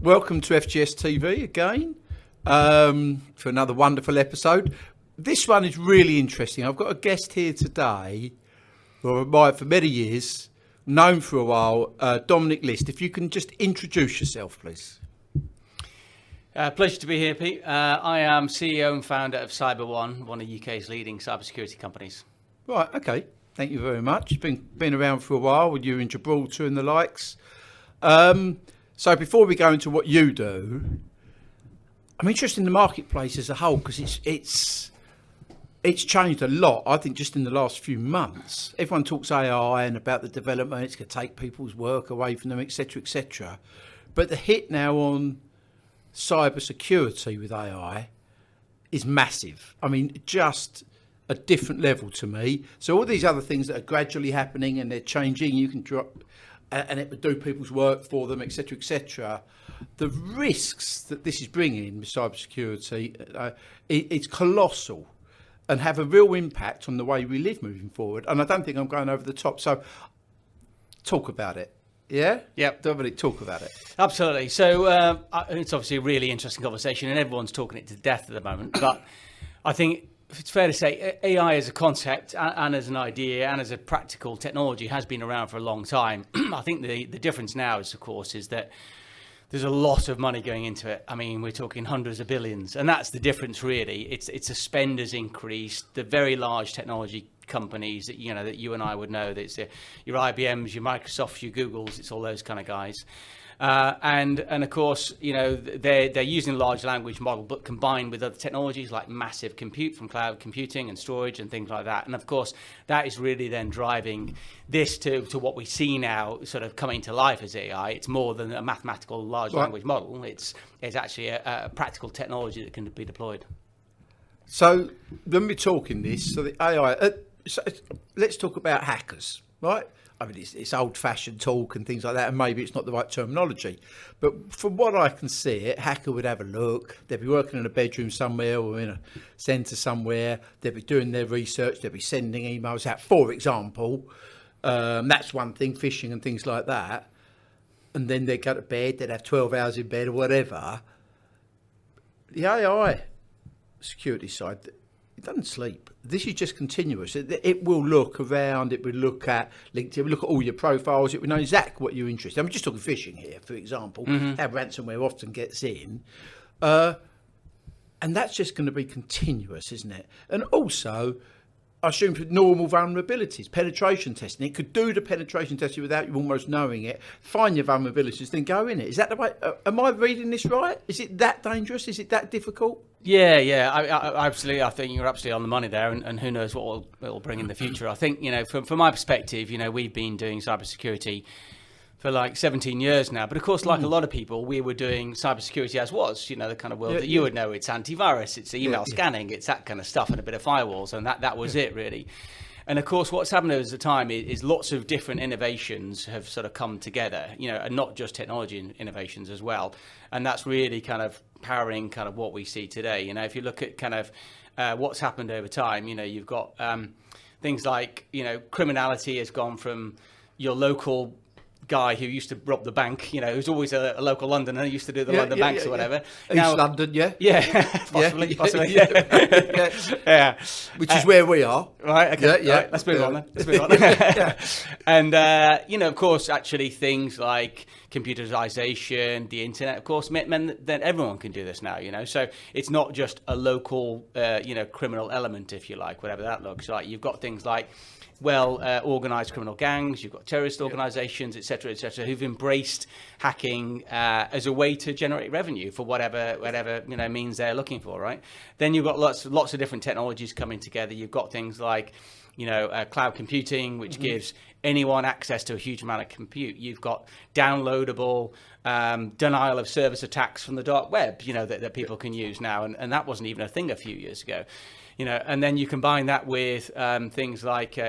Welcome to FGS TV again for another wonderful episode. This one is really interesting. I've got a guest here today, or admired for many years, known for a while, Dominic List. If you can just introduce yourself, please. Pleasure to be here, Pete. I am CEO and founder of CyberOne, one of UK's leading cybersecurity companies. Right, okay. Thank you very much. Been around for a while with you in Gibraltar and the likes. So before we go into what you do, I'm interested in the marketplace as a whole because it's changed a lot. I think just in the last few months, everyone talks AI and about the development. It's going to take people's work away from them, etc., etc. But the hit now on cyber security with AI is massive. I mean, just a different level to me. So all these other things that are gradually happening and they're changing, you can drop. And it would do people's work for them, etc., etc. The risks that this is bringing with cybersecurity, it's colossal and have a real impact on the way we live moving forward. And I don't think I'm going over the top. So talk about it. Yeah? Yep. Dominic, talk about it. Absolutely. So it's obviously a really interesting conversation and everyone's talking it to death at the moment. But I think it's fair to say AI as a concept and as an idea and as a practical technology has been around for a long time. I think the difference now is, of course, is that there's a lot of money going into it. I mean, we're talking hundreds of billions, and that's the difference really. It's a spend has increased. The very large technology companies that you and I would know, that's your IBMs, your Microsofts, your Googles, it's all those kind of guys. And of course, they're using large language model, but combined with other technologies like massive compute from cloud computing and storage and things like that. And of course, that is really then driving this to what we see now sort of coming to life as AI. It's more than a mathematical large language model. It's actually a practical technology that can be deployed. So when we're talking this, so the AI, so let's talk about hackers, right? I mean, it's old-fashioned talk and things like that, and maybe it's not the right terminology. But from what I can see, a hacker would have a look. They'd be working in a bedroom somewhere or in a centre somewhere. They'd be doing their research. They'd be sending emails out, for example. That's one thing, phishing and things like that. And then they'd go to bed. They'd have 12 hours in bed or whatever. The AI security side, it doesn't sleep. This is just continuous. It will look around, it will look at LinkedIn, it will look at all your profiles, it will know exactly what you're interested in. I'm just talking phishing here, for example, how ransomware often gets in. And that's just going to be continuous, isn't it? And also, I assume for normal vulnerabilities, penetration testing. It could do the penetration testing without you almost knowing it, find your vulnerabilities, then go in it. Is that the way? Am I reading this right? Is it that dangerous? Is it that difficult? Yeah, I absolutely. I think you're absolutely on the money there, and who knows what it'll bring in the future. I think, from my perspective, we've been doing cybersecurity for like 17 years now. But of course, like a lot of people, we were doing cybersecurity as was, the kind of world that you would know. It's antivirus, it's email scanning, it's that kind of stuff, and a bit of firewalls, and that was it really. And of course, what's happened over the time is lots of different innovations have sort of come together, and not just technology innovations as well. And that's really kind of powering kind of what we see today. If you look at kind of what's happened over time, you've got things like, criminality has gone from your local guy who used to rob the bank, who's always a local Londoner, used to do the London banks or whatever. Now, East London, possibly. Which is where we are. Right, okay. Right, let's move on then. Let's move on. And, of course, actually things like computerization, the internet, of course, meant that everyone can do this now, So it's not just a local, criminal element, if you like, whatever that looks like. You've got things like organised criminal gangs, you've got terrorist organisations, et cetera, who've embraced hacking as a way to generate revenue for whatever means they're looking for, right? Then you've got lots of different technologies coming together. You've got things like, cloud computing, which gives anyone access to a huge amount of compute. You've got downloadable denial of service attacks from the dark web, that people can use now, and that wasn't even a thing a few years ago. And then you combine that with things like,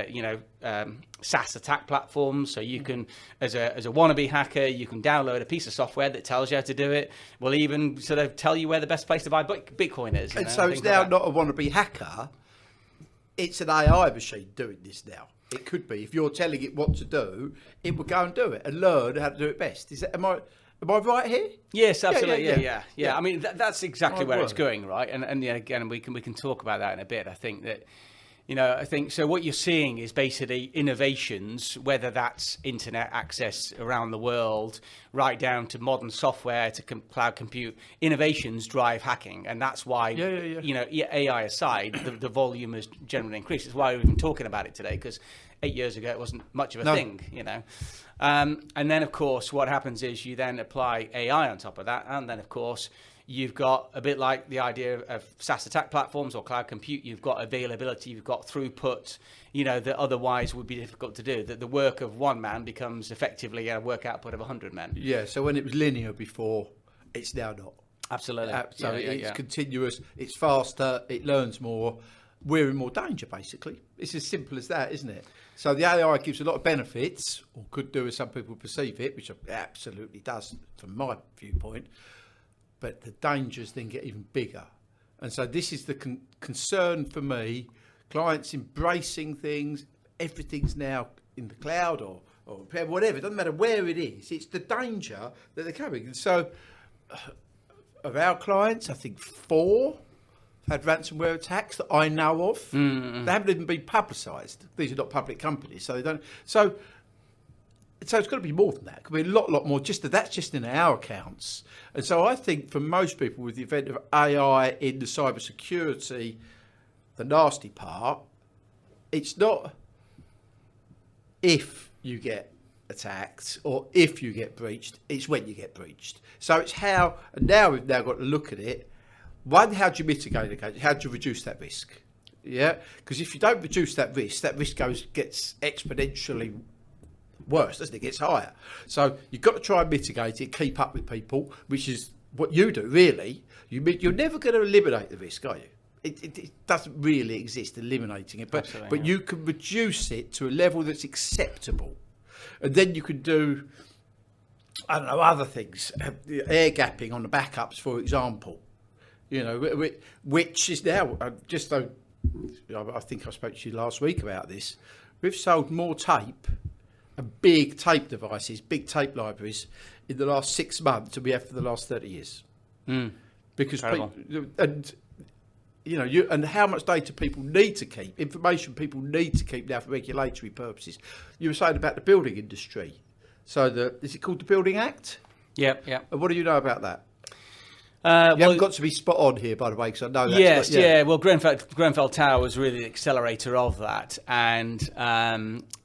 SaaS attack platforms. So you can, as a wannabe hacker, you can download a piece of software that tells you how to do it. Will even sort of tell you where the best place to buy Bitcoin is. And so it's now not a wannabe hacker. It's an AI machine doing this now. It could be. If you're telling it what to do, it will go and do it and learn how to do it best. Am I right here? Yes, absolutely. Yeah. I mean, that's exactly where it's work. going, right? And yeah, again, we can talk about that in a bit. I think that, I think so. What you're seeing is basically innovations, whether that's internet access around the world, right down to modern software to cloud compute. Innovations drive hacking, and that's why, AI aside, the volume has generally increased. It's why we're even talking about it today, because 8 years ago it wasn't much of a thing, And then, of course, what happens is you then apply AI on top of that, and then, of course, you've got a bit like the idea of SaaS attack platforms or cloud compute. You've got availability, you've got throughput, that otherwise would be difficult to do. That the work of one man becomes effectively a work output of 100 men. Yeah, so when it was linear before, it's now not. Absolutely. So it's continuous, it's faster, it learns more. We're in more danger, basically. It's as simple as that, isn't it? So the AI gives a lot of benefits, or could do as some people perceive it, which it absolutely does from my viewpoint. But the dangers then get even bigger. And so this is the concern for me. Clients embracing things, everything's now in the cloud or whatever, it doesn't matter where it is, it's the danger that they're carrying. And so of our clients, I think 4 have had ransomware attacks that I know of. They haven't even been publicised. These are not public companies, so they don't. So it's got to be more than that. It could be a lot more. That's just in our accounts. And so I think for most people, with the event of AI in the cybersecurity, the nasty part, it's not if you get attacked or if you get breached, it's when you get breached. So it's how, and now we've now got to look at it. One, how do you mitigate it? How do you reduce that risk? Yeah, because if you don't reduce that risk gets exponentially worse, doesn't it? It gets higher. So you've got to try and mitigate it, keep up with people, which is what you do, really. You're never going to eliminate the risk, are you? It doesn't really exist, eliminating it, but you can reduce it to a level that's acceptable. And then you can do, I don't know, other things, air gapping on the backups, for example, which is now, just though, I think I spoke to you last week about this, we've sold more tape and big tape devices, big tape libraries in the last 6 months than we have for the last 30 years. Because and how much data people need to keep, information people need to keep now for regulatory purposes. You were saying about the building industry. So is it called the Building Act? Yeah. And what do you know about that? You haven't got to be spot on here, by the way, because I know that. Yes, Well, Grenfell Tower was really the accelerator of that, and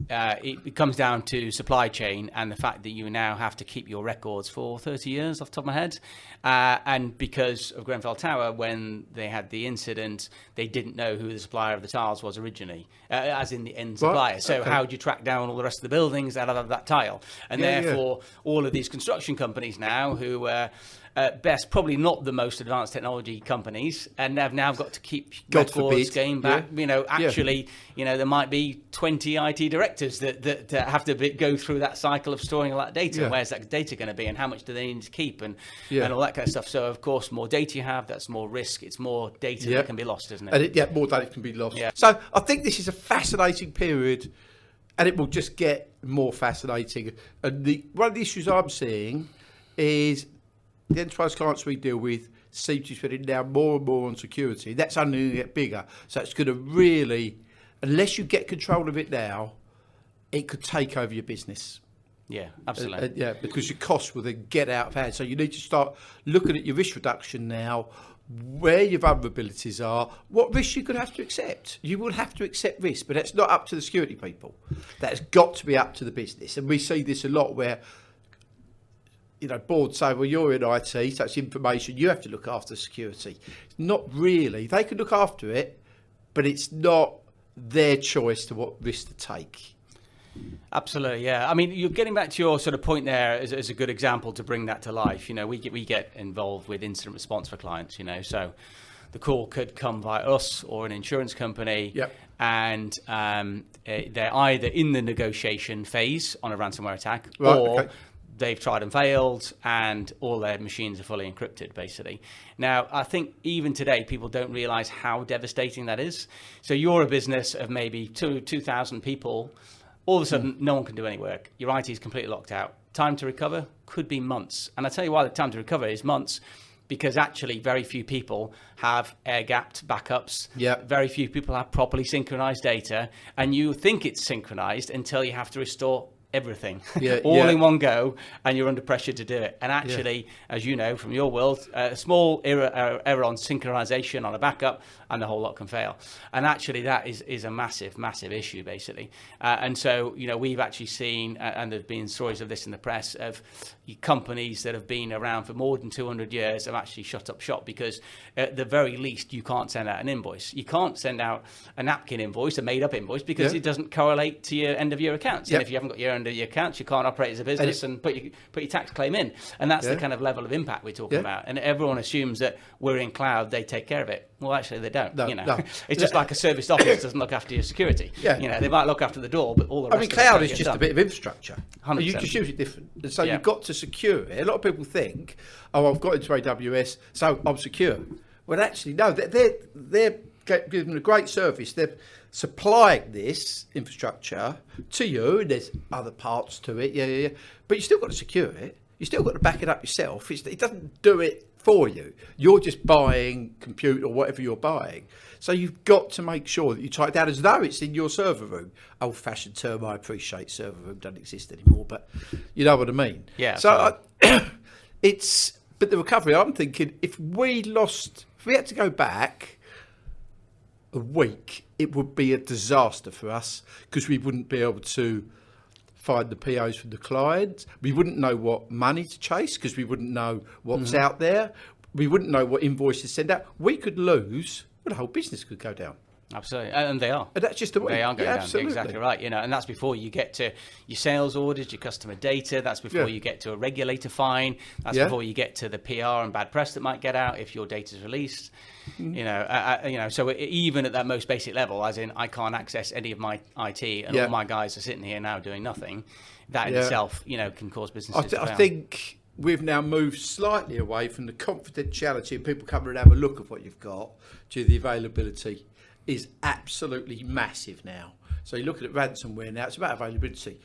it comes down to supply chain and the fact that you now have to keep your records for 30 years, off the top of my head. And because of Grenfell Tower, when they had the incident, they didn't know who the supplier of the tiles was originally, as in the end supplier. Right. So how do you track down all the rest of the buildings out of that tile? And therefore, all of these construction companies now who at best, probably not the most advanced technology companies, and have now got to keep records going back. There might be 20 IT directors that have to go through that cycle of storing all that data. Yeah. Where's that data going to be, and how much do they need to keep, and all that kind of stuff. So, of course, more data you have, that's more risk. It's more data that can be lost, isn't it? And more data can be lost. Yeah. So I think this is a fascinating period, and it will just get more fascinating. And one of the issues I'm seeing is the enterprise clients we deal with seem to be spending now more and more on security. That's only going to get bigger. So it's going to really, unless you get control of it now, it could take over your business. Yeah, absolutely. Because your costs will then get out of hand. So you need to start looking at your risk reduction now, where your vulnerabilities are, what risks you're going to have to accept. You will have to accept risk, but that's not up to the security people. That's got to be up to the business. And we see this a lot where boards say, well, you're in IT, so it's information, you have to look after security. Not really. They can look after it, but it's not their choice to what risk to take. Absolutely, yeah. I mean, you're getting back to your sort of point there as a good example to bring that to life. We get involved with incident response for clients, so the call could come via us or an insurance company. Yep. And they're either in the negotiation phase on a ransomware attack, or they've tried and failed, and all their machines are fully encrypted, basically. Now, I think even today, people don't realize how devastating that is. So you're a business of maybe 2,000 people. All of a sudden, no one can do any work. Your IT is completely locked out. time to recover could be months. And I tell you why the time to recover is months, because actually very few people have air-gapped backups. Yeah. Very few people have properly synchronized data, and you think it's synchronized until you have to restore everything all in one go, and you're under pressure to do it. And actually, as you know from your world, a small error on synchronization on a backup and the whole lot can fail. And actually that is a massive issue, basically. And so, we've actually seen, and there've been stories of this in the press, of companies that have been around for more than 200 years have actually shut up shop, because at the very least you can't send out an invoice. You can't send out a napkin invoice, a made up invoice, because it doesn't correlate to your end of year accounts. And if you haven't got your end of year accounts, you can't operate as a business and put your tax claim in. And that's the kind of level of impact we're talking about. And everyone assumes that we're in cloud, they take care of it. Well, actually they don't. No. It's just like a serviced office doesn't look after your security. They might look after the door, but all the rest of cloud is just a bit of infrastructure. 100%. You just use it different. And so you've got to secure it. A lot of people think, I've got into AWS, so I'm secure. Well, actually, no, they're giving a great service. They're supplying this infrastructure to you, and there's other parts to it, but you still got to secure it. You still got to back it up yourself. It doesn't do it for you. You're just buying compute or whatever you're buying. So you've got to make sure that you tie it down as though it's in your server room. Old-fashioned term, I appreciate. Server room doesn't exist anymore, but you know what I mean. Yeah. So but the recovery, I'm thinking, if we had to go back a week, it would be a disaster for us, because we wouldn't be able to find the POs from the clients. We wouldn't know what money to chase, because we wouldn't know what's out there. We wouldn't know what invoices to send out. We could lose, the whole business could go down. Absolutely, and they are. And that's just the way they are going down. Absolutely. Exactly right. And that's before you get to your sales orders, your customer data. That's before you get to a regulator fine. That's before you get to the PR and bad press that might get out if your data is released. So even at that most basic level, as in I can't access any of my IT, and all my guys are sitting here now doing nothing. That in itself, can cause businesses. I think we've now moved slightly away from the confidentiality and people come and have a look at what you've got to the availability. Is absolutely massive now. So you're looking at ransomware now, it's about availability.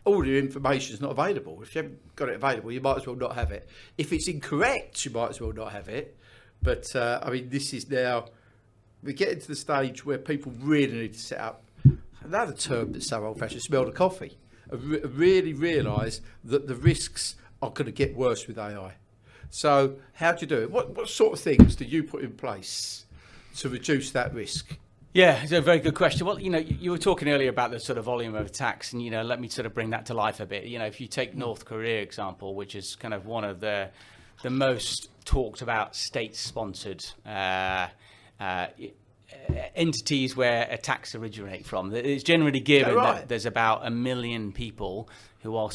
All your information is not available. If you haven't got it available, you might as well not have it. If it's incorrect, you might as well not have it. But this is now, we're getting to the stage where people really need to set up another term that's so old-fashioned, smell the coffee. Really realise that the risks are going to get worse with AI. So how do you do it? What sort of things do you put in place to reduce that risk? Yeah, it's a very good question. Well, you were talking earlier about the sort of volume of attacks, and, let me sort of bring that to life a bit. If you take North Korea example, which is kind of one of the most talked about state-sponsored entities where attacks originate from. It's generally given that there's about 1 million people who are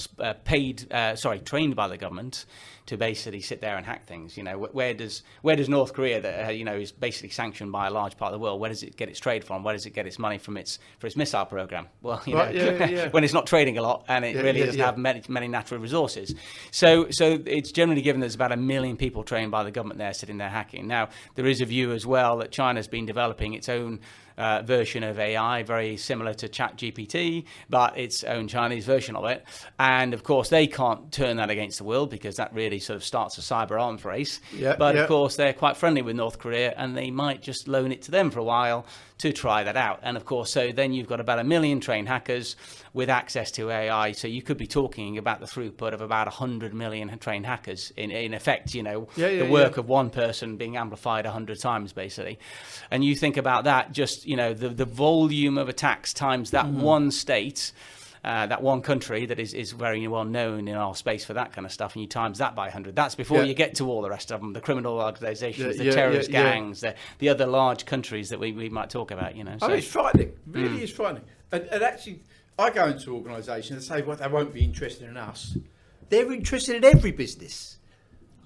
trained by the government to basically sit there and hack things. Where does North Korea, that is basically sanctioned by a large part of the world, where does it get its trade from? Where does it get its money from for its missile program? Well, when it's not trading a lot and it really doesn't have many natural resources. So it's generally given there's about 1 million people trained by the government there sitting there hacking. Now, there is a view as well that China's been developing its own version of AI, very similar to ChatGPT, but its own Chinese version of it. And of course, they can't turn that against the world, because that really sort of starts a cyber arms race. Of course, they're quite friendly with North Korea, and they might just loan it to them for a while to try that out. And of course, so then you've got about 1 million trained hackers with access to AI. So you could be talking about the throughput of about 100 million trained hackers in effect, the work of one person being amplified 100 times, basically. And you think about that, just, the volume of attacks times that one state, that one country that is very well known in our space for that kind of stuff, and you times that by 100. That's before you get to all the rest of them, the criminal organizations, the terrorist gangs, the other large countries that we might talk about, So, it's frightening. Really is frightening. And actually, I go into organisations and say, well, they won't be interested in us. They're interested in every business.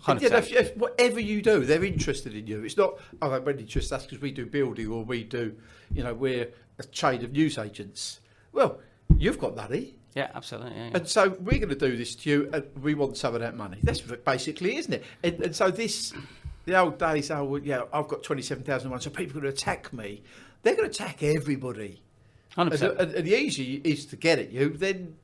100%. If whatever you do, they're interested in you. It's not, they won't interest us because we do building, or we do, we're a chain of news agents. Well, you've got money. Yeah, absolutely. Yeah. And so we're going to do this to you, and we want some of that money. That's basically, isn't it? And so the old days, I've got 27,001, so people are going to attack me. They're going to attack everybody. 100%. And the easier is to get at you, then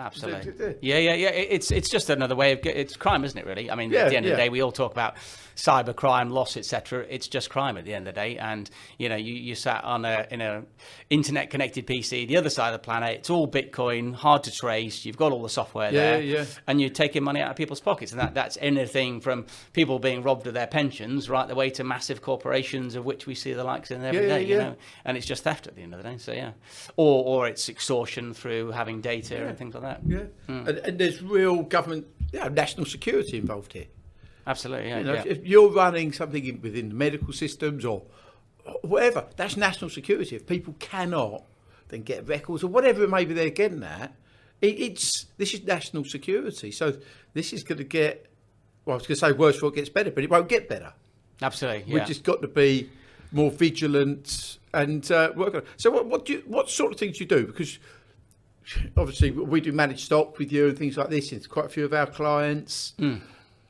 Absolutely. Yeah. It's just another way of it's crime, isn't it? Really. I mean, at the end of the day, we all talk about cyber crime, loss, etc. It's just crime at the end of the day. And you sat in a internet connected PC, the other side of the planet. It's all Bitcoin, hard to trace. You've got all the software there, and you're taking money out of people's pockets. And that's anything from people being robbed of their pensions right the way to massive corporations, of which we see the likes in every day. You know, and it's just theft at the end of the day. So or it's extortion through having data and things like that. And there's real government, national security involved here. Absolutely, If you're running something within the medical systems or whatever, that's national security. If people cannot then get records or whatever maybe they're getting at, this is national security. So this is going to get, I was going to say worse before it gets better, but it won't get better. Absolutely, We've just got to be more vigilant and work on it. So what sort of things do you do? Because obviously we do managed stock with you and things like this. It's quite a few of our clients.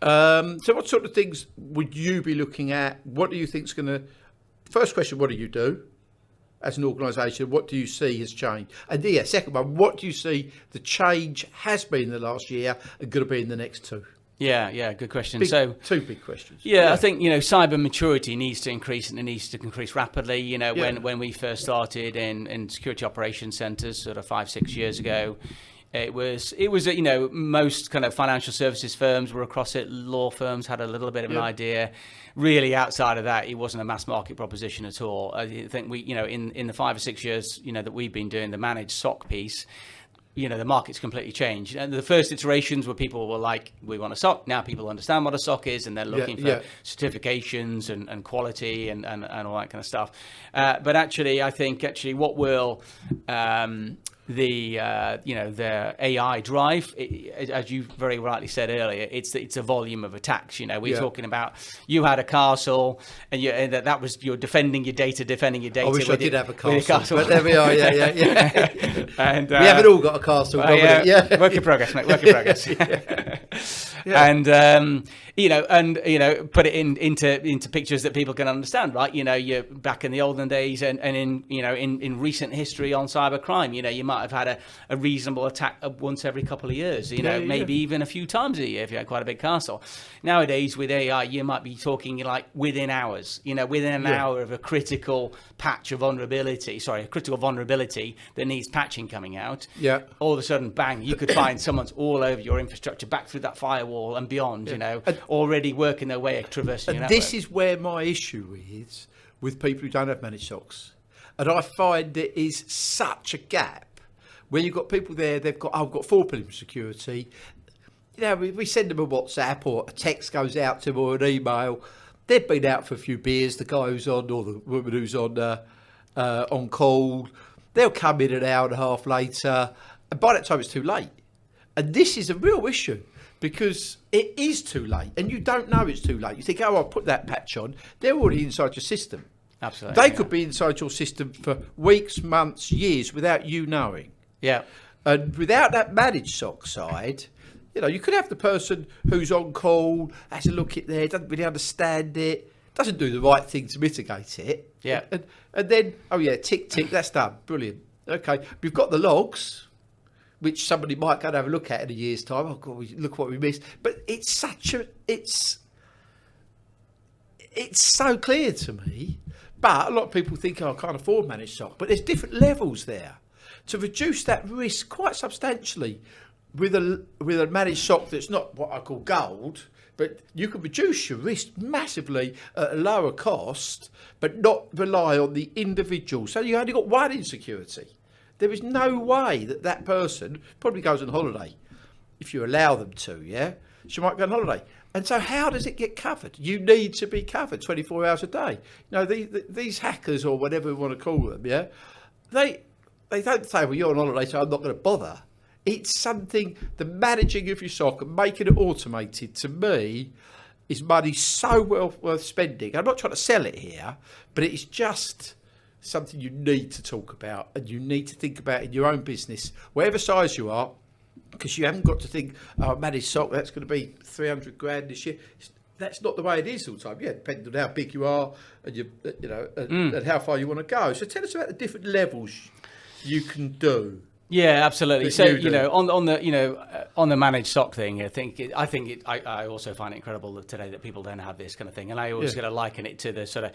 So what sort of things would you be looking at? What do you think is going to... First question, what do you do as an organisation? What do you see has changed? And second one, what do you see the change has been in the last year and going to be in the next two? Yeah, good question. Two big questions. I think cyber maturity needs to increase, and it needs to increase rapidly. When we first started in security operations centres, sort of 5-6 years ago, it was most kind of financial services firms were across it. Law firms had a little bit of an idea. Really, outside of that, it wasn't a mass market proposition at all. I think we, in the 5 or 6 years, that we've been doing the managed SOC piece, the market's completely changed. And the first iterations were people were like, we want a SOC. Now people understand what a SOC is, and they're looking for certifications and quality and all that kind of stuff. But actually, I think what will the AI drive, as you very rightly said earlier, it's a volume of attacks. We're talking about you had a castle, and that was you're defending your data. I wish I did have a castle, but there we are. And we haven't all got a castle. Work in progress, mate. Work in progress. And put it into pictures that people can understand, right? You're back in the olden days, and in recent history on cybercrime, you might have had a reasonable attack once every couple of years, maybe even a few times a year if you had quite a big castle. Nowadays with AI, you might be talking like within hours, within an hour of a critical vulnerability that needs patching coming out. All of a sudden, bang, you could find someone's all over your infrastructure, back through that firewall and beyond, already working their way, traversing your network. This is where my issue is with people who don't have managed SOCs. And I find there is such a gap where you've got people there, I've got 4 Polymorphic security. We send them a WhatsApp or a text goes out to them or an email. They've been out for a few beers, the guy who's on or the woman who's on call. They'll come in an hour and a half later, and by that time it's too late. And this is a real issue because it is too late, and you don't know it's too late. You think, I'll put that patch on. They're already inside your system. Absolutely. They could be inside your system for weeks, months, years without you knowing. Yeah. And without that managed SOC side, you could have the person who's on call, has a look at there, doesn't really understand it, doesn't do the right thing to mitigate it. Yeah. And then, tick, that's done. Brilliant. Okay. We've got the logs, which somebody might go and have a look at in a year's time. Oh, God, look what we missed. But it's so clear to me. But a lot of people think, I can't afford managed SOC. But there's different levels there. To reduce that risk quite substantially with a managed SOC that's not what I call gold, but you can reduce your risk massively at a lower cost, but not rely on the individual. So you only got one insecurity. There is no way that person probably goes on holiday, if you allow them to, she might go on holiday. And so how does it get covered? You need to be covered 24 hours a day. These hackers or whatever we want to call them, they don't say, well, you're on holiday, so I'm not going to bother. It's something, the managing of your SOC and making it automated, to me, is money so well worth spending. I'm not trying to sell it here, but it's just something you need to talk about and you need to think about in your own business, whatever size you are, because you haven't got to think, managed SOC, that's going to be 300 grand this year. That's not the way it is all the time. Depending on how big you are and and how far you want to go. So tell us about the different levels you can do. Yeah, absolutely. that So you do? on the managed SOC thing, I also find it incredible that today that people don't have this kind of thing, and I always going to liken it to the sort of,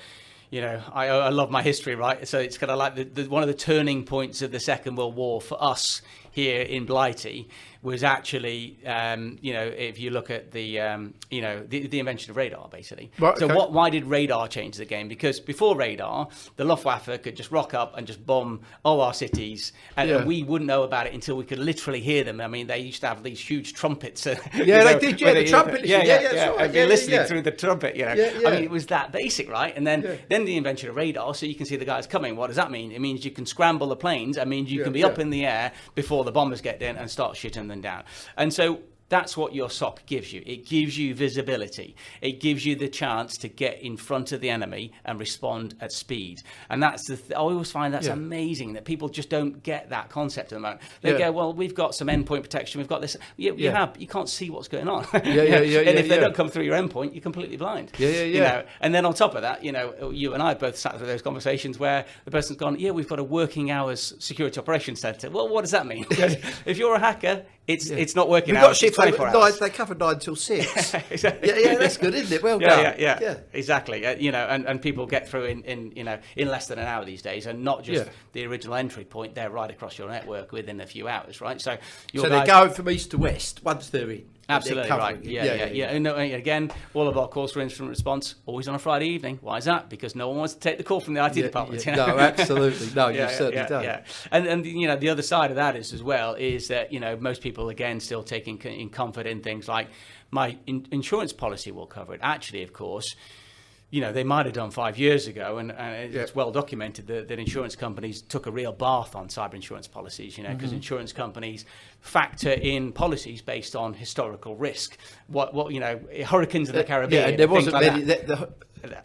I love my history, right? So it's kind of like the one of the turning points of the Second World War for us here in Blighty was actually, if you look at the invention of radar, basically. Right, so okay. why did radar change the game? Because before radar, the Luftwaffe could just rock up and just bomb all our cities, and we wouldn't know about it until we could literally hear them. I mean, they used to have these huge trumpets. Yeah, they did. Yeah, the trumpet. I'd be listening through the trumpet. I mean, it was that basic, right? And then the invention of radar, so you can see the guys coming. What does that mean? It means you can scramble the planes. It means you can be up in the air before the bombers get in and start shitting them down. And so that's what your SOC gives you. It gives you visibility. It gives you the chance to get in front of the enemy and respond at speed. And that's I always find that's amazing that people just don't get that concept at the moment. They go, well, we've got some endpoint protection. We've got this. You can't see what's going on. And if they don't come through your endpoint, you're completely blind. And then on top of that, you and I both sat through those conversations where the person's gone, we've got a working hours security operations center. Well, what does that mean? If you're a hacker, it's not working hours. 24 hours. They cover 9 till 6. Exactly. Yeah, that's good, isn't it? Well done. Yeah. Exactly. And people get through in less than an hour these days, and not just the original entry point. They're right across your network within a few hours, right? So they're going from east to west once they're in. Absolutely right. Yeah. And again, all of our calls for incident response always on a Friday evening. Why is that? Because no one wants to take the call from the IT department. No, absolutely. No, you certainly don't. Yeah. And the other side of that is as well is that most people again still taking in comfort in things like my insurance policy will cover it. Actually, of course, they might have done 5 years ago, and it's well documented that insurance companies took a real bath on cyber insurance policies, because insurance companies factor in policies based on historical risk. What hurricanes in the Caribbean. And there wasn't like many. The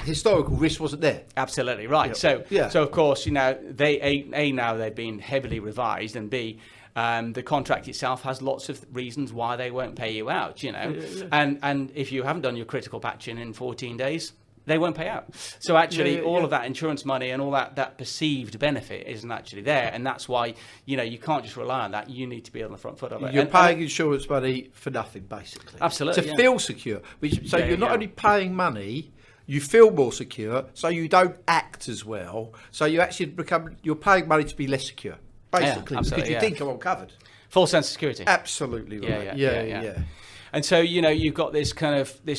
historical risk wasn't there. Absolutely right. So of course, they now they've been heavily revised, and B, the contract itself has lots of reasons why they won't pay you out. And if you haven't done your critical patching in 14 days. They won't pay out. So actually, all of that insurance money and all that perceived benefit isn't actually there, and that's why you can't just rely on that. You need to be on the front foot of it. You're paying insurance money for nothing, basically. Absolutely, to feel secure. You're not only paying money, you feel more secure, so you don't act as well. So you actually you're paying money to be less secure, basically, because you think I'm covered. Full sense of security. Absolutely right. Yeah. And so, you've got this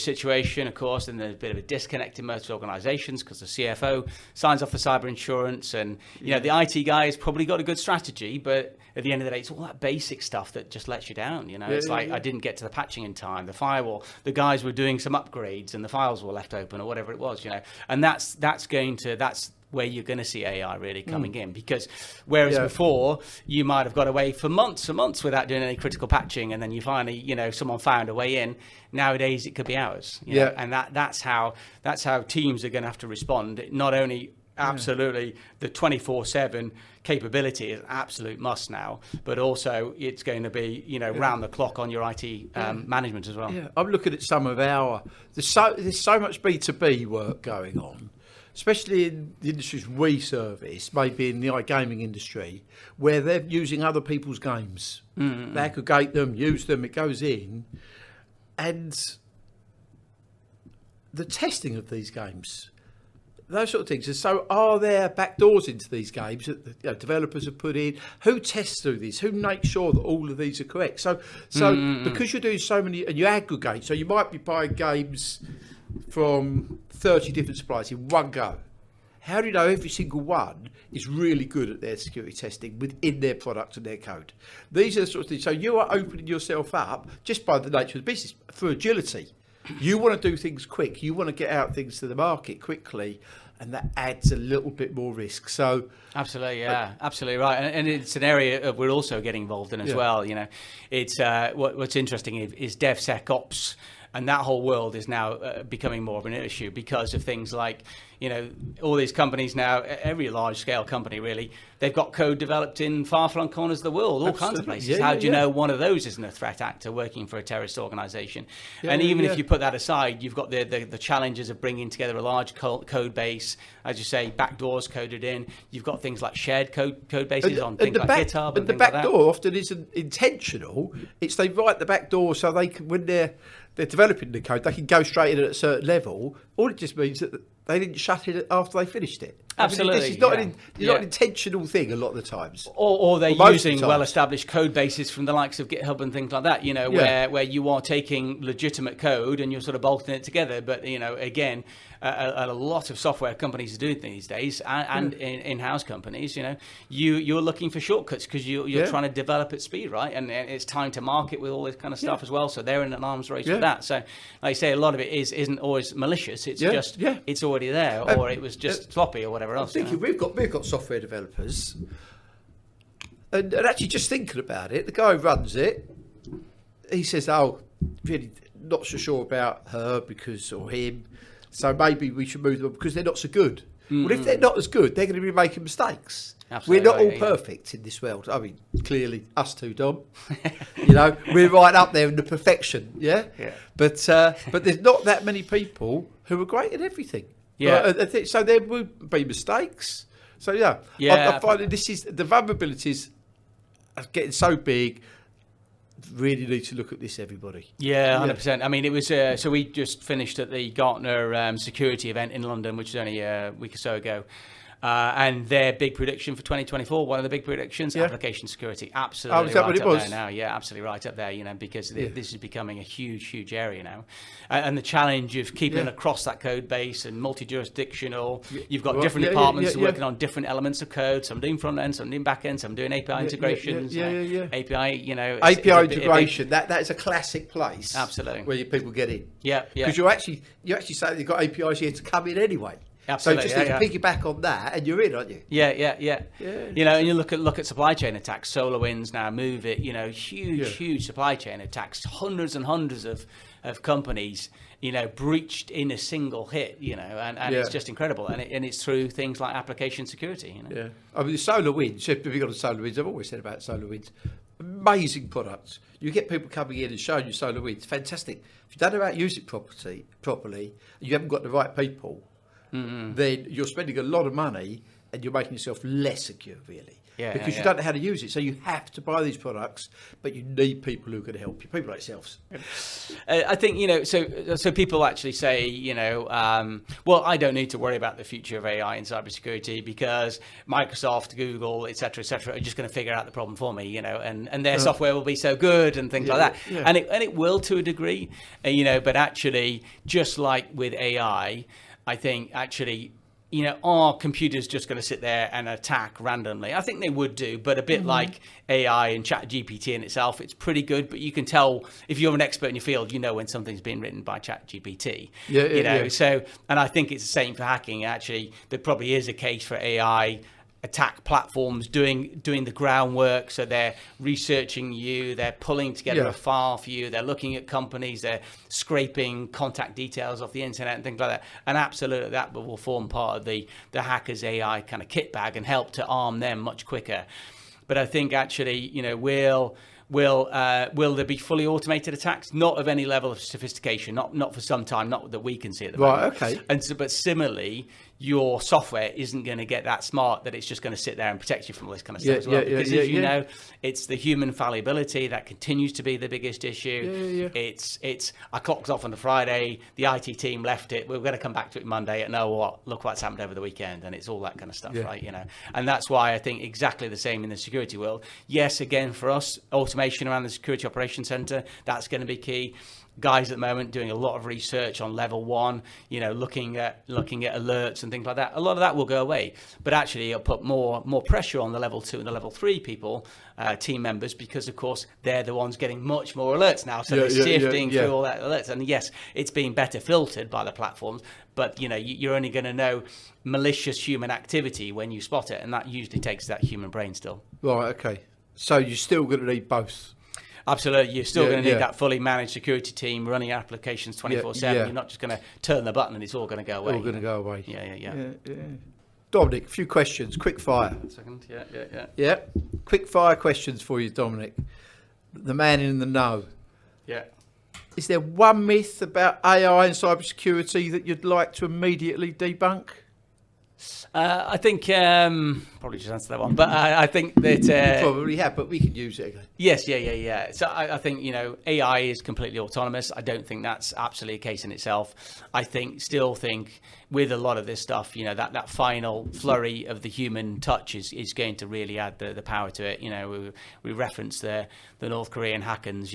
situation, of course, and there's a bit of a disconnect in most organizations because the CFO signs off the cyber insurance, and, the IT guy has probably got a good strategy, but at the end of the day, it's all that basic stuff that just lets you down. It's like, I didn't get to the patching in time, the firewall, the guys were doing some upgrades and the files were left open or whatever it was, and that's where you're going to see AI really coming in, because whereas before you might have got away for months and months without doing any critical patching, and then you finally, someone found a way in. Nowadays it could be hours, and that's how teams are going to have to respond. Not only absolutely the 24/7 capability is an absolute must now, but also it's going to be round the clock on your IT management as well. Yeah, I'm looking at some of there's so much B2B work going on, especially in the industries we service, maybe in the iGaming industry, where they're using other people's games. They aggregate them, use them, it goes in. And the testing of these games, those sort of things. And so are there backdoors into these games that developers have put in? Who tests through this? Who makes sure that all of these are correct? So because you're doing so many, and you aggregate, so you might be buying games from 30 different suppliers in one go. How do you know every single one is really good at their security testing within their product and their code? These are the sort of things. So you are opening yourself up, just by the nature of the business, for agility. You want to do things quick. You want to get out things to the market quickly, and that adds a little bit more risk. So absolutely, absolutely right. And it's an area we're also getting involved in as well. It's what's interesting is Devset Ops. And that whole world is now becoming more of an issue because of things like, all these companies now, every large scale company really, they've got code developed in far-flung corners of the world, all kinds of places. How do you know one of those isn't a threat actor working for a terrorist organization? And even if you put that aside, you've got the challenges of bringing together a large code base, as you say, backdoors coded in. You've got things like shared code bases on things like GitHub. And the backdoor often isn't intentional. It's they write the backdoor so they can, when they're developing the code, they can go straight in at a certain level. All it just means that they didn't shut it after they finished it. Absolutely. This is not, not an intentional thing a lot of the times. Or they're using well-established code bases from the likes of GitHub and things like that, where you are taking legitimate code and you're sort of bolting it together. But, again, a lot of software companies are doing these days, and in-house companies, you're looking for shortcuts because you're trying to develop at speed, right? And it's time to market with all this kind of stuff as well. So they're in an arms race with that. So, like I say, a lot of it isn't always malicious. It's just it's already there, or it was just sloppy or whatever else. I'm thinking we've got software developers, and actually just thinking about it, the guy who runs it, he says, "Oh, really not so sure about her or him, so maybe we should move them because they're not so good." Mm-hmm. Well, if they're not as good, they're going to be making mistakes. Absolutely, we're not all perfect in this world. I mean, clearly, us two, Dom. We're right up there in the perfection. Yeah. But there's not that many people who are great at everything. Yeah. So there will be mistakes. So I find that the vulnerabilities are getting so big. Really need to look at this, everybody. Yeah, 100%. I mean, it was so we just finished at the Gartner security event in London, which was only a week or so ago. And their big prediction for 2024, one of the big predictions, application security, absolutely is that right what it up was? there now. Yeah, absolutely right up there, because this is becoming a huge, huge area now. And the challenge of keeping across that code base and multi-jurisdictional, you've got different departments working on different elements of code, some doing front end, some doing back end, some doing API integrations. API, API integration, that is a classic place. Absolutely. Where people get in. Yeah. Because you actually say you've got APIs here to come in anyway. Absolutely. So just need to piggyback on that, and you're in, aren't you? Yeah. And you look at supply chain attacks. SolarWinds now, Move It. Huge supply chain attacks. Hundreds and hundreds of companies, breached in a single hit. And it's just incredible. And it's through things like application security. Yeah. I mean, the SolarWinds. If you've got a SolarWinds, I've always said about SolarWinds. Amazing products. You get people coming in and showing you SolarWinds. Fantastic. If you don't know how to use it properly, and you haven't got the right people. Mm-hmm. Then you're spending a lot of money and you're making yourself less secure, really. Because you don't know how to use it. So you have to buy these products, but you need people who can help you, people like yourselves. I think, so people actually say, well, I don't need to worry about the future of AI in cybersecurity because Microsoft, Google, et cetera, are just going to figure out the problem for me, and their software will be so good and things like that. Yeah. And it will to a degree, but actually, just like with AI, I think actually, are computers just going to sit there and attack randomly? I think they would do, but a bit like AI and ChatGPT in itself, it's pretty good, but you can tell if you're an expert in your field, when something's been written by ChatGPT. So, and I think it's the same for hacking. Actually, there probably is a case for AI attack platforms doing the groundwork, so they're researching you, they're pulling together a file for you, they're looking at companies, they're scraping contact details off the internet and things like that, and absolutely that will form part of the hacker's AI kind of kit bag and help to arm them much quicker. But I think actually, will there be fully automated attacks? Not of any level of sophistication, not for some time, not that we can see at the moment. Right, okay. And so, but similarly, your software isn't going to get that smart that it's just going to sit there and protect you from all this kind of stuff as well. Because as you know, it's the human fallibility that continues to be the biggest issue. It's I clocked off on a Friday, the IT team left it, we're going to come back to it Monday, and look what's happened over the weekend, and it's all that kind of stuff, right? And that's why I think exactly the same in the security world. Yes, again, for us, automation around the Security Operations Center, that's going to be key. Guys at the moment doing a lot of research on level 1, looking at alerts and things like that. A lot of that will go away, but actually it'll put more pressure on the level 2 and the level 3 people, team members, because of course they're the ones getting much more alerts now. So they're sifting through all that alerts, and yes, it's being better filtered by the platforms, but you're only going to know malicious human activity when you spot it, and that usually takes that human brain still. Right. Okay. So you're still going to need both. Absolutely. You're still going to need that fully managed security team running applications 24/7. You're not just going to turn the button and it's all going to go away. All going to go away. Yeah. Dominic, a few questions, quick fire. Second. Yeah, quick fire questions for you, Dominic. The man in the know. Yeah. Is there one myth about AI and cybersecurity that you'd like to immediately debunk? I think probably just answer that one, but I think that probably have, but we can use it again. Yes, yeah. So I think AI is completely autonomous. I don't think that's absolutely a case in itself. I still think with a lot of this stuff, that final flurry of the human touch is going to really add the power to it. We referenced the North Korean hackers.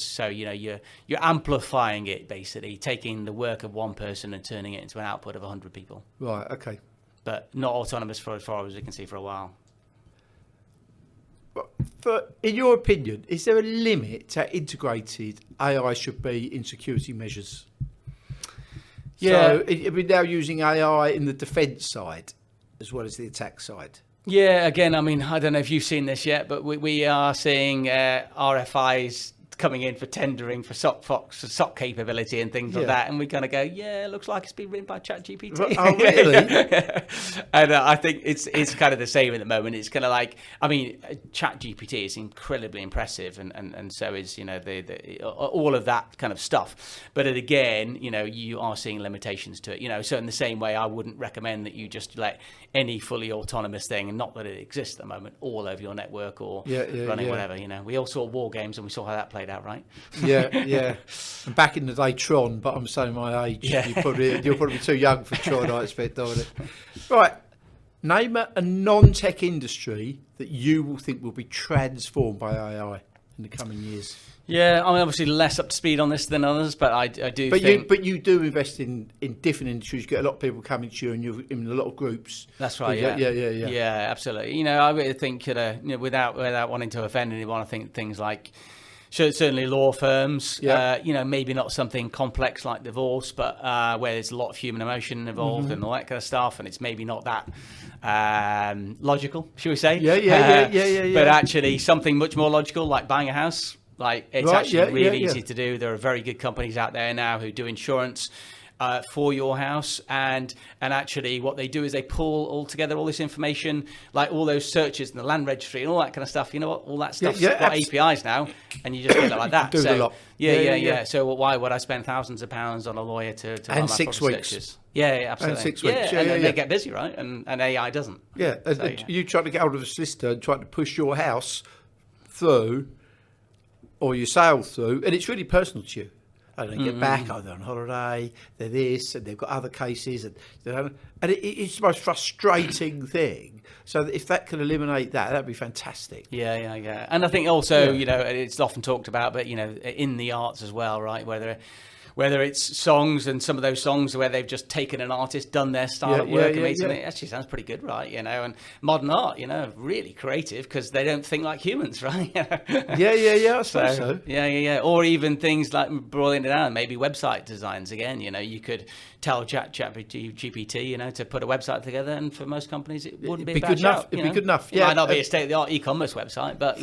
So you're amplifying it, basically taking the work of one person and turning it into an output of 100 people. Right. Okay. But not autonomous for as far as we can see for a while. In your opinion, is there a limit to how integrated AI should be in security measures? Yeah. So we're now using AI in the defence side as well as the attack side. Yeah, again, I don't know if you've seen this yet, but we are seeing RFIs coming in for tendering for SOC capability and things like that, and we're going to go, it looks like it's been written by ChatGPT. Oh, really? And I think it's kind of the same at the moment. It's kind of like, ChatGPT is incredibly impressive, and so is the all of that kind of stuff. But again, you are seeing limitations to it. So in the same way, I wouldn't recommend that you just let any fully autonomous thing, and not that it exists at the moment, all over your network or running whatever. We all saw war games and we saw how that played out, right? Yeah. And back in the day, Tron, but I'm saying my age. Yeah. You're probably too young for Tron, I expect, Dominic. Right. Name a non-tech industry that you will think will be transformed by AI in the coming years. Yeah, I'm obviously less up to speed on this than others, but I do think... But you do invest in different industries. You get a lot of people coming to you, and you're in a lot of groups. That's right, Yeah, absolutely. I really think, without wanting to offend anyone, I think things like... Certainly law firms, maybe not something complex like divorce, but where there's a lot of human emotion involved and all that kind of stuff, and it's maybe not that logical, should we say? Yeah. But actually something much more logical, like buying a house. It's actually really easy to do. There are very good companies out there now who do insurance for your house, and actually what they do is they pull all together all this information, like all those searches in the land registry and all that kind of stuff. All that stuff's got APIs now, and you just get it like that. Do a lot. Yeah. So why would I spend thousands of pounds on a lawyer to run my 6 weeks? Searches? Yeah, absolutely. And 6 weeks. And then they get busy, right? And AI doesn't. Yeah. So, you trying to get hold of a solicitor and trying to push your house through, or your sale through, and it's really personal to you. And they get back, they're on holiday, they're this, and they've got other cases, and it's the most frustrating thing. So if that can eliminate that, that'd be fantastic. Yeah. And I think also, it's often talked about, but in the arts as well, right? Whether it's songs, and some of those songs where they've just taken an artist, done their style of work, and made something, it actually sounds pretty good, right? And modern art, really creative, because they don't think like humans, right? I suppose so. Yeah. Or even things like broadening it down, maybe website designs again. You could tell ChatGPT, to put a website together, and for most companies, it wouldn't be a bad shout. It'd be good enough. It might not be a state-of-the-art e-commerce website, but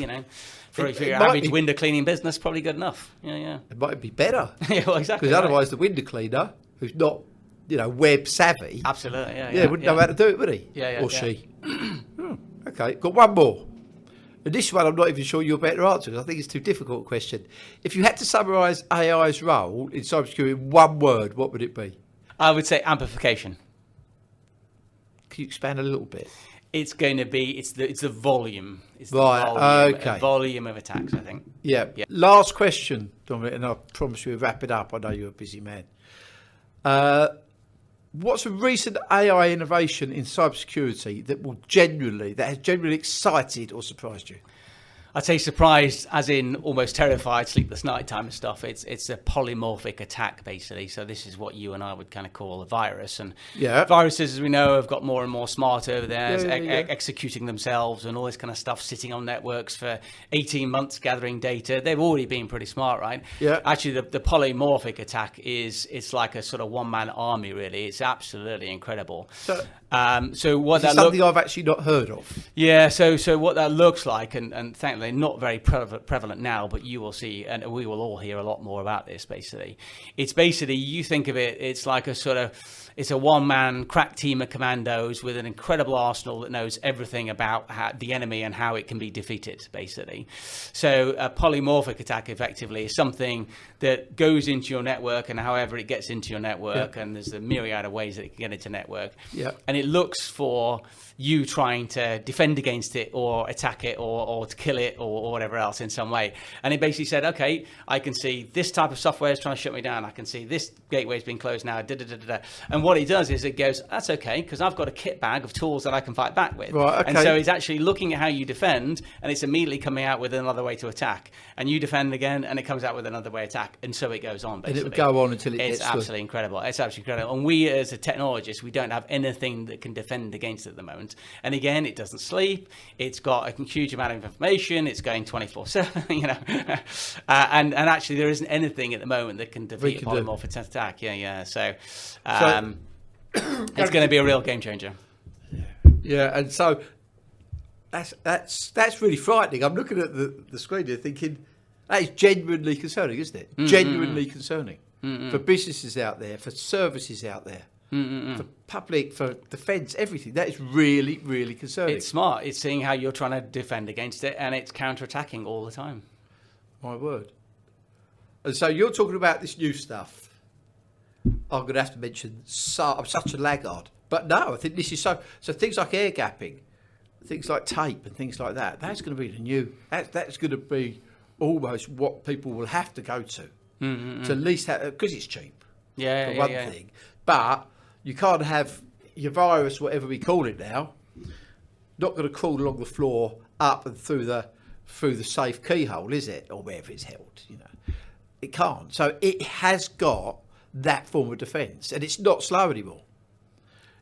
for your average window cleaning business, probably good enough. Yeah. It might be better. Well, exactly. Because otherwise, the window cleaner, who's not, web savvy, absolutely, wouldn't know how to do it, would he? Or she. Okay, got one more. And this one, I'm not even sure you're better answer, because I think it's too difficult a question. If you had to summarise AI's role in cybersecurity in one word, what would it be? I would say amplification. Can you expand a little bit? It's going to be it's the volume. It's the volume of attacks, I think. Yeah. Last question, Dominic, and I promise you we'll wrap it up. I know you're a busy man. What's a recent AI innovation in cybersecurity that has genuinely excited or surprised you? I'd say surprised, as in almost terrified, sleepless nighttime and stuff. It's a polymorphic attack, basically. So this is what you and I would kind of call a virus. And viruses, as we know, have got more and more smart over there, executing themselves and all this kind of stuff, sitting on networks for 18 months gathering data. They've already been pretty smart, right? Yeah. Actually, the polymorphic attack it's like a sort of one-man army, really. It's absolutely incredible. So So what This is that something I've actually not heard of. Yeah, so what that looks like, and thankfully not very prevalent now, but you will see, and we will all hear a lot more about this, basically. It's basically, you think of it, it's like it's a one-man crack team of commandos with an incredible arsenal that knows everything about the enemy and how it can be defeated, basically. So a polymorphic attack, effectively, is something that goes into your network, and however it gets into your network, and there's a myriad of ways that it can get into network. Yeah. And it looks for you trying to defend against it or attack it or to kill it or whatever else in some way. And it basically said, okay, I can see this type of software is trying to shut me down. I can see this gateway is being closed now. And what it does is it goes, that's okay, because I've got a kit bag of tools that I can fight back with. Right, okay. And so it's actually looking at how you defend, and it's immediately coming out with another way to attack. And you defend again, and it comes out with another way to attack. And so it goes on, basically. And it will go on until it's absolutely incredible. It's absolutely incredible. And we, as a technologist, we don't have anything that can defend against it at the moment. And again, it doesn't sleep. It's got a huge amount of information. It's going 24/7, you know. And actually, there isn't anything at the moment that can defeat a polymorphic attack. Yeah. So it's going to be a real game changer. Yeah, and so that's really frightening. I'm looking at the screen here thinking, that is genuinely concerning, isn't it? Genuinely concerning for businesses out there, for services out there. For public, for defence, everything. That is really, really concerning. It's smart. It's seeing how you're trying to defend against it, and it's counter-attacking all the time. My word. And so you're talking about this new stuff. I'm going to have to mention, I'm such a laggard. But no, I think this is so things like air gapping, things like tape and things like that, that's going to be the new, that's going to be almost what people will have to go to at least have, because it's cheap, for one thing. But you can't have your virus, whatever we call it now, not going to crawl along the floor up and through the safe keyhole, is it? Or wherever it's held, you know. It can't. So it has got that form of defence, and it's not slow anymore.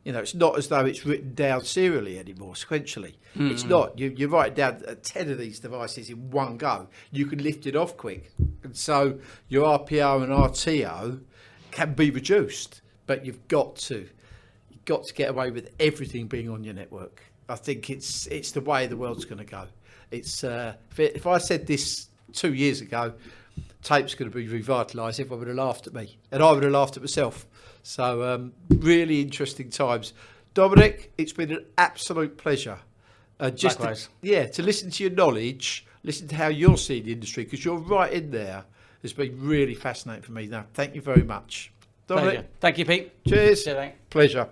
You know, it's not as though it's written down serially anymore, sequentially. It's not. You write down 10 of these devices in one go. You can lift it off quick. And so your RPO and RTO can be reduced. But you've got to get away with everything being on your network. I think it's the way the world's going to go. It's if I said this 2 years ago, tape's going to be revitalised, everyone would have laughed at me, and I would have laughed at myself. So really interesting times. Dominic, it's been an absolute pleasure. Likewise. To listen to your knowledge, listen to how you're seeing the industry, because you're right in there. It's been really fascinating for me. Now, thank you very much. Dominic. Thank you, Pete. Cheers. Cheers. Pleasure.